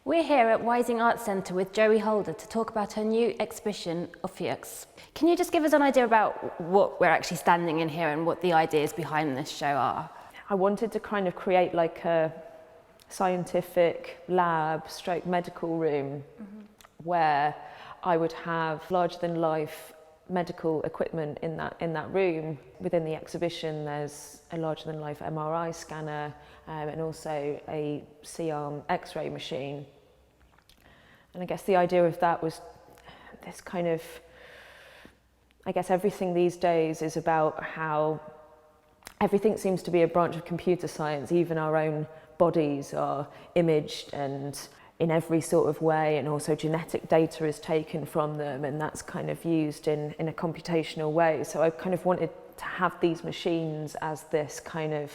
We're here at Wysing Arts Centre with Joey Holder to talk about her new exhibition, Ophiux. Can you just give us an idea about what we're actually standing in here and what the ideas behind this show are? I wanted to kind of create like a scientific lab stroke medical room where I would have larger than life medical equipment in that room. Within the exhibition there's a larger than life MRI scanner and also a C-arm X-ray machine. And I guess the idea of that was this kind of, I guess everything these days is about how everything seems to be a branch of computer science. Even our own bodies are imaged and in every sort of way, and also genetic data is taken from them, and that's kind of used in a computational way. So I kind of wanted to have these machines as this kind of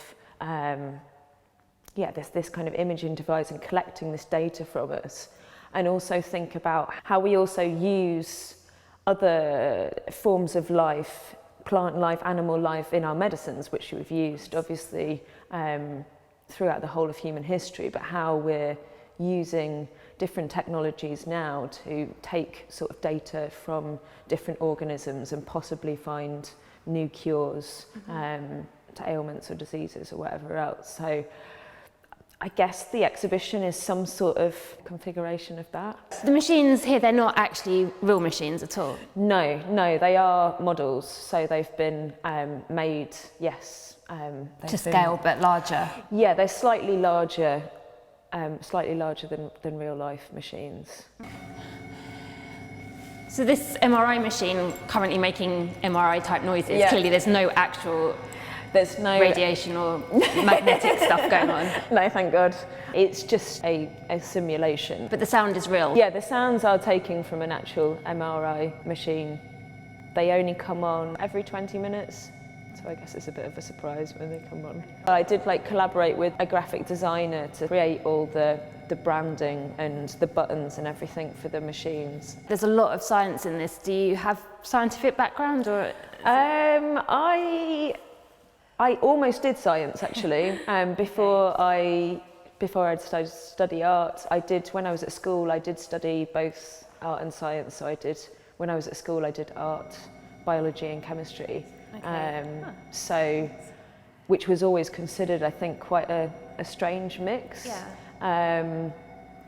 this kind of imaging device and collecting this data from us, and also think about how we also use other forms of life, plant life, animal life, in our medicines, which we've used obviously throughout the whole of human history, but how we're using different technologies now to take sort of data from different organisms and possibly find new cures to ailments or diseases or whatever else. So I guess the exhibition is some sort of configuration of that. The machines here, they're not actually real machines at all? No, they are models. So they've been made, yes. To scale, but larger? Yeah, they're slightly larger than real life machines. So this MRI machine currently making MRI type noises, yeah. Clearly there's no actual radiation or magnetic stuff going on. No, thank God. It's just a simulation. But the sound is real? Yeah, the sounds are taken from an actual MRI machine. They only come on every 20 minutes. So I guess it's a bit of a surprise when they come on. I did collaborate with a graphic designer to create all the branding and the buttons and everything for the machines. There's a lot of science in this. Do you have scientific background or? I almost did science actually. Before I'd study art, when I was at school, I did study both art and science. So when I was at school, I did art, biology and chemistry. Okay. So, which was always considered, I think, quite a strange mix. Yeah.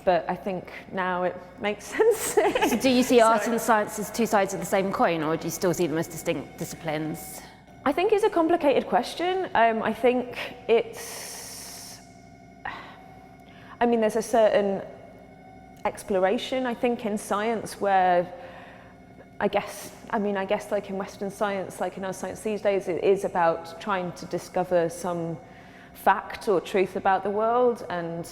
But I think now it makes sense. So do you see art and science as two sides of the same coin, or do you still see them as distinct disciplines? I think it's a complicated question. I think there's a certain exploration, I think, in science where I guess like in Western science, like in our science these days, it is about trying to discover some fact or truth about the world, and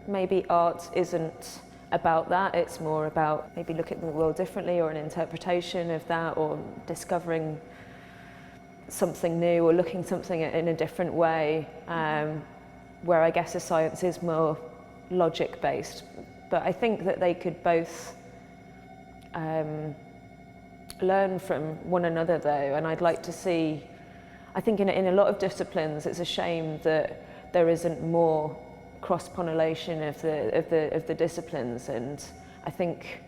maybe art isn't about that. It's more about maybe looking at the world differently, or an interpretation of that, or discovering something new, or looking something in a different way, where I guess a science is more logic-based. But I think that they could both learn from one another though, and I'd like to see, I think in a lot of disciplines it's a shame that there isn't more cross-pollination of the disciplines, and I think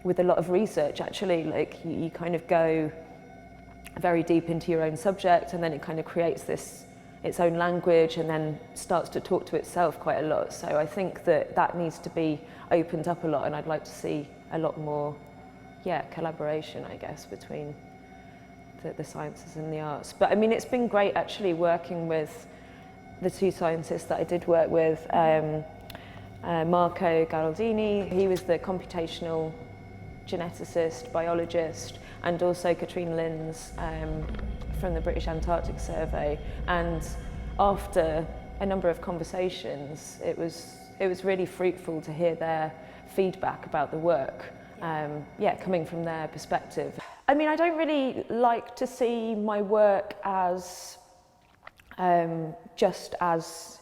with a lot of research actually, like you kind of go very deep into your own subject, and then it kind of creates its own language and then starts to talk to itself quite a lot. So I think that needs to be opened up a lot, and I'd like to see a lot more collaboration, I guess, between the sciences and the arts. But I mean, it's been great actually working with the two scientists that I did work with, Marco Galardini, he was the computational geneticist, biologist, and also Katrin Linse from the British Antarctic Survey. And after a number of conversations, it was really fruitful to hear their feedback about the work. Coming from their perspective. I mean, I don't really like to see my work as just as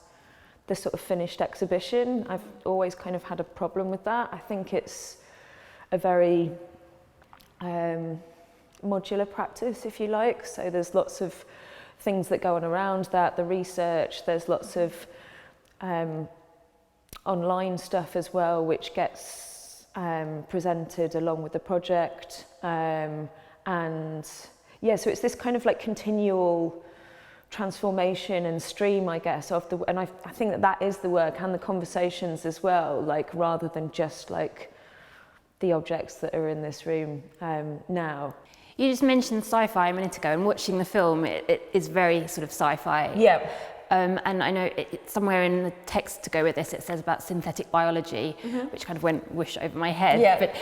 the sort of finished exhibition. I've always kind of had a problem with that. I think it's a very modular practice, if you like. So there's lots of things that go on around that, the research, there's lots of online stuff as well, which gets presented along with the project. And yeah, so it's this kind of like continual transformation and stream, I guess, of the, and I think that is the work and the conversations as well, like rather than just like the objects that are in this room now. You just mentioned sci-fi a minute ago, and watching the film, it is very sort of sci-fi. Yeah. And I know somewhere in the text to go with this, it says about synthetic biology, which kind of went whoosh over my head. Yeah. But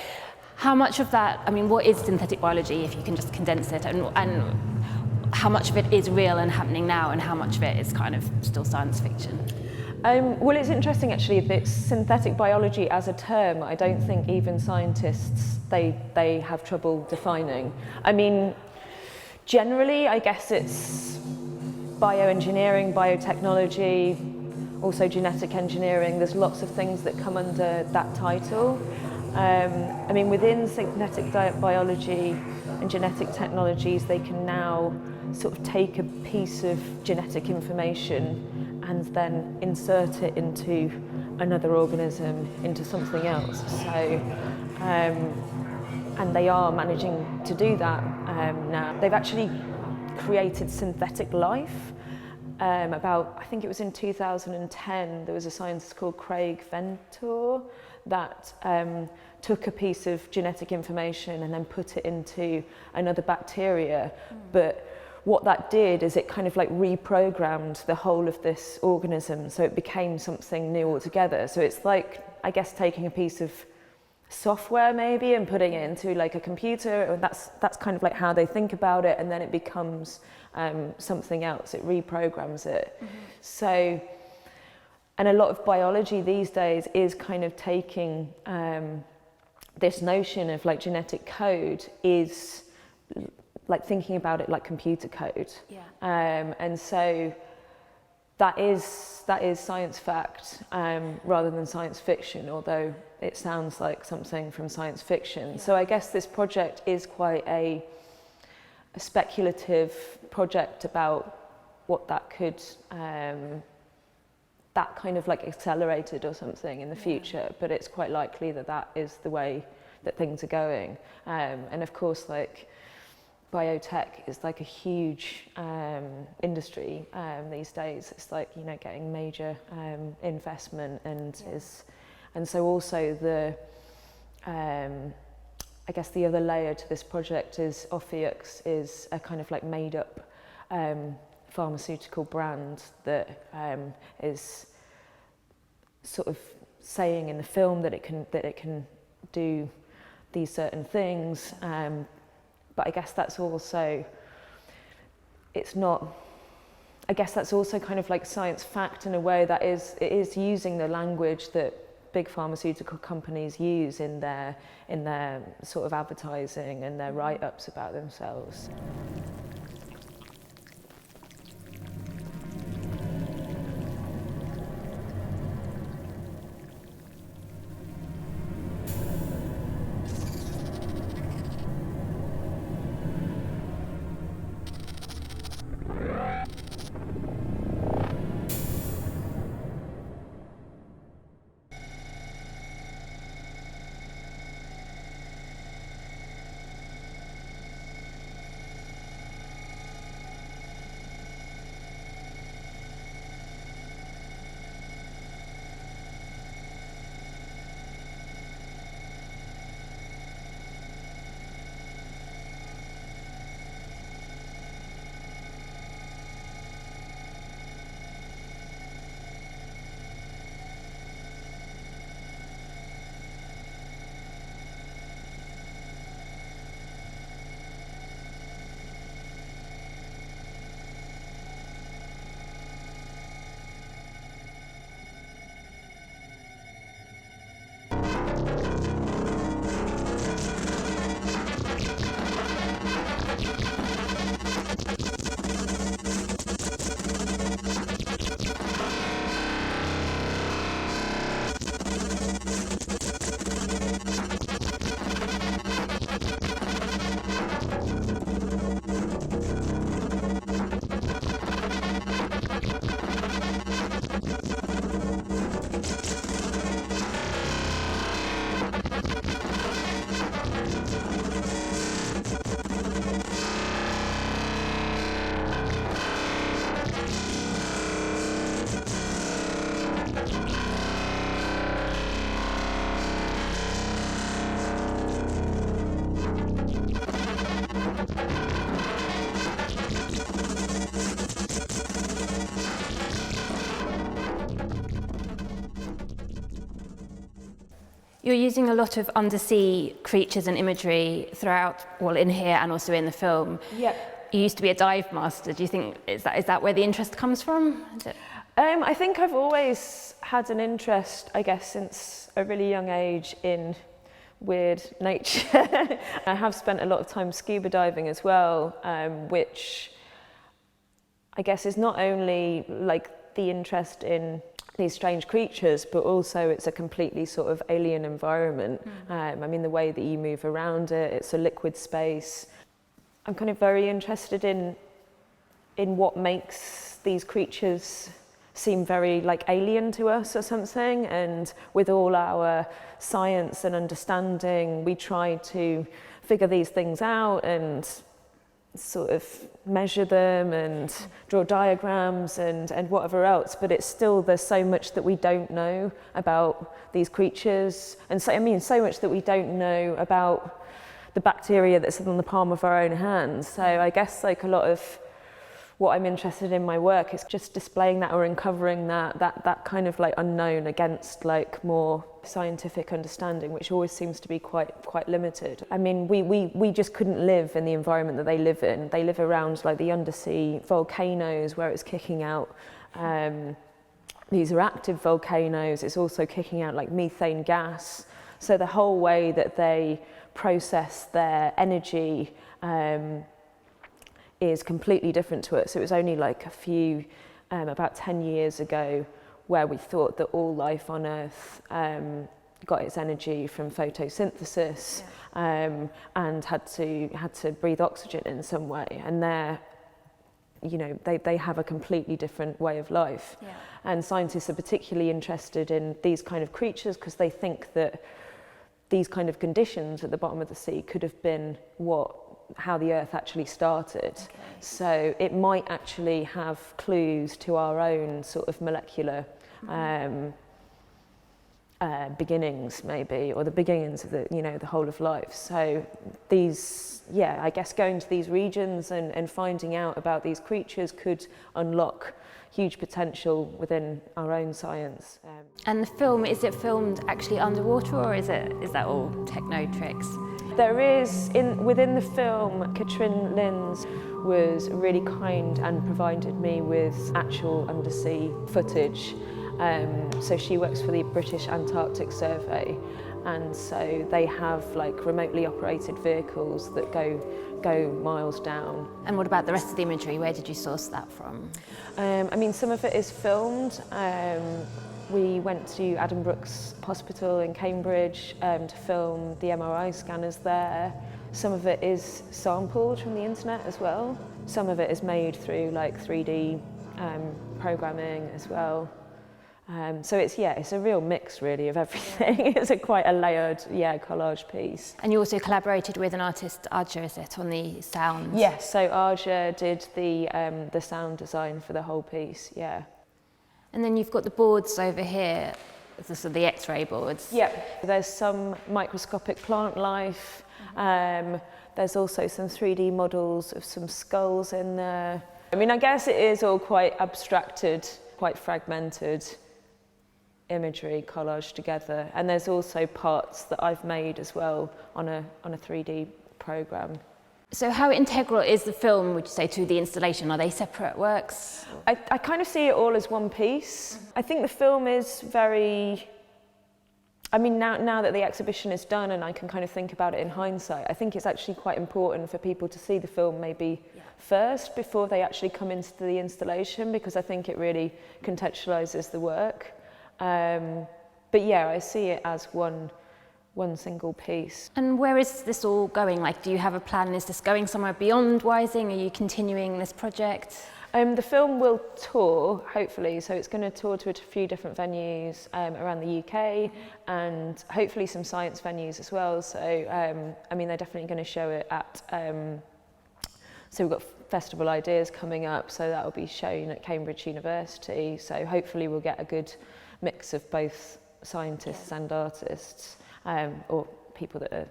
how much of that, I mean, what is synthetic biology, if you can just condense it, and how much of it is real and happening now, and how much of it is kind of still science fiction? Well, it's interesting actually that synthetic biology as a term, I don't think even scientists, they have trouble defining. I mean, generally, I guess it's bioengineering, biotechnology, also genetic engineering. There's lots of things that come under that title. I mean, within synthetic biology and genetic technologies, they can now sort of take a piece of genetic information and then insert it into another organism, into something else. So, and they are managing to do that now. They've actually created synthetic life. About, I think it was in 2010, there was a scientist called Craig Venter that took a piece of genetic information and then put it into another bacteria. But what that did is it kind of like reprogrammed the whole of this organism, so it became something new altogether. So it's like, I guess, taking a piece of software maybe and putting it into like a computer, and that's kind of like how they think about it, and then it becomes something else. It reprograms it. So, and a lot of biology these days is kind of taking this notion of like genetic code, is like thinking about it like computer code. Yeah. And so that is science fact rather than science fiction, although it sounds like something from science fiction. So I guess this project is quite a speculative project about what that could, that kind of like accelerated or something in the future, but it's quite likely that that is the way that things are going. And of course, like, biotech is like a huge industry these days. It's like, you know, getting major investment, and so also the I guess the other layer to this project is Ophiux is a kind of like made up pharmaceutical brand that is sort of saying in the film that it can do these certain things. But I guess that's also, it's not, I guess that's also kind of like science fact in a way that it is using the language that big pharmaceutical companies use in their sort of advertising and their write-ups about themselves. You're using a lot of undersea creatures and imagery throughout, well, in here and also in the film. Yeah. You used to be a dive master. Do you think, is that where the interest comes from? I think I've always had an interest, I guess, since a really young age in weird nature. I have spent a lot of time scuba diving as well, which I guess is not only like the interest in these strange creatures, but also it's a completely sort of alien environment. I mean, the way that you move around it, it's a liquid space. I'm kind of very interested in what makes these creatures seem very like alien to us or something, and with all our science and understanding, we try to figure these things out and sort of measure them and draw diagrams and whatever else, but it's still, there's so much that we don't know about these creatures, and so, I mean, so much that we don't know about the bacteria that's on the palm of our own hands. So I guess like a lot of what I'm interested in my work is just displaying that or uncovering that kind of like unknown against like more scientific understanding, which always seems to be quite limited. I mean, we just couldn't live in the environment that they live in. They live around like the undersea volcanoes where it's kicking out, these are active volcanoes, it's also kicking out like methane gas. So the whole way that they process their energy is completely different to us. It was only like a few, about 10 years ago, where we thought that all life on Earth got its energy from photosynthesis, and had to breathe oxygen in some way. And they have a completely different way of life. Yeah. And scientists are particularly interested in these kind of creatures because they think that these kind of conditions at the bottom of the sea could have been how the Earth actually started. Okay. So it might actually have clues to our own sort of molecular beginnings, maybe, or the beginnings of the whole of life. So I guess going to these regions and finding out about these creatures could unlock huge potential within our own science. And the film, is it filmed actually underwater, or is that all techno tricks? There is, within the film, Katrin Linse was really kind and provided me with actual undersea footage. So she works for the British Antarctic Survey, and so they have like remotely operated vehicles that go miles down. And what about the rest of the imagery? Where did you source that from? I mean, some of it is filmed. We went to Adam Brooks Hospital in Cambridge to film the MRI scanners there. Some of it is sampled from the internet as well. Some of it is made through like 3D programming as well. So it's a real mix really of everything. It's quite a layered collage piece. And you also collaborated with an artist, Arja, is it, on the sound? Yes, so Arja did the sound design for the whole piece, yeah. And then you've got the boards over here, the X-ray boards. Yeah, there's some microscopic plant life. There's also some 3D models of some skulls in there. I mean, I guess it is all quite abstracted, quite fragmented imagery collaged together. And there's also parts that I've made as well on a 3D program. So how integral is the film, would you say, to the installation? Are they separate works? I kind of see it all as one piece. I think the film is very, I mean, now that the exhibition is done and I can kind of think about it in hindsight, I think it's actually quite important for people to see the film maybe first before they actually come into the installation, because I think it really contextualizes the work. But yeah, I see it as one single piece. And where is this all going? Like, do you have a plan? Is this going somewhere beyond Wysing? Are you continuing this project? The film will tour, hopefully, so it's going to tour to a few different venues around the UK and hopefully some science venues as well. So, I mean, they're definitely going to show it at, so we've got Festival Ideas coming up, so that will be shown at Cambridge University. So hopefully we'll get a good mix of both scientists and artists. Or people that are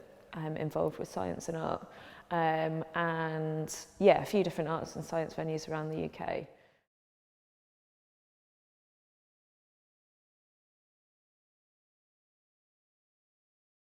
involved with science and art, and a few different arts and science venues around the UK.